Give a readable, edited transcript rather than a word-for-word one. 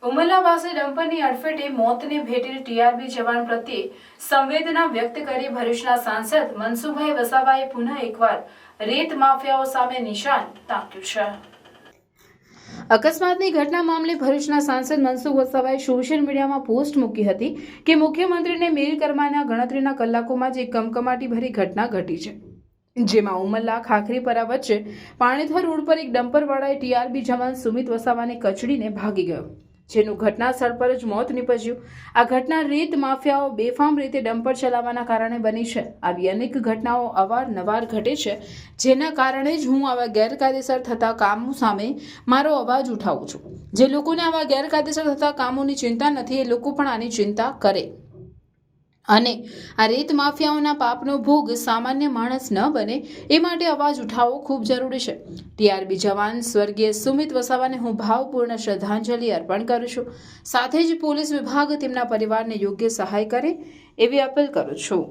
ઉમરલા પાસે ડમ્પરની અડફેટે મોતને ભેટેલ ટીઆરબી જવાન પ્રત્યે સંવેદના વ્યક્ત કરી ભરૂચના સાંસદ મનસુખભાઈ વસાવાએ પુનઃ એકવાર રેત માફિયાઓ સામે નિશાન તાક્યું છે। અકસ્માતની ઘટના મામલે ભરૂચના સાંસદ મનસુખ વસાવાએ સોશિયલ મીડિયામાં પોસ્ટ મૂકી હતી કે મુખ્યમંત્રીને મેલ કરવાના ગણતરીના કલાકોમાં જ એક કમકમાટીભરી ઘટના ઘટી છે, જેમાં ઉમરલા ખાખરીપરા વચ્ચે પાણીથર રોડ પર એક ડમ્પરવાળાએ ટીઆરબી જવાન સુમિત વસાવાને કચડીને ભાગી ગયો, જેનું ઘટના સ્થળ પર જ મોત નીપજ્યું। આ ઘટના રેત માફિયાઓ બેફામ રીતે ડમ્પર ચલાવવાના કારણે બની છે। આવી અનેક ઘટનાઓ અવારનવાર ઘટે છે, જેના કારણે જ હું આવા ગેરકાયદેસર થતા કામો સામે મારો અવાજ ઉઠાવું છું। જે લોકોને આવા ગેરકાયદેસર થતા કામોની ચિંતા નથી, એ લોકો પણ આની ચિંતા કરે અને આ રેત માફિયાઓના પાપનો ભોગ સામાન્ય માણસ ન બને એ માટે અવાજ ઉઠાવવો ખૂબ જરૂરી છે। ટીઆરબી જવાન સ્વર્ગીય સુમિત વસાવાને હું ભાવપૂર્ણ શ્રદ્ધાંજલિ અર્પણ કરું છું। સાથે જ પોલીસ વિભાગ તેમના પરિવારને યોગ્ય સહાય કરે એવી અપીલ કરું છું।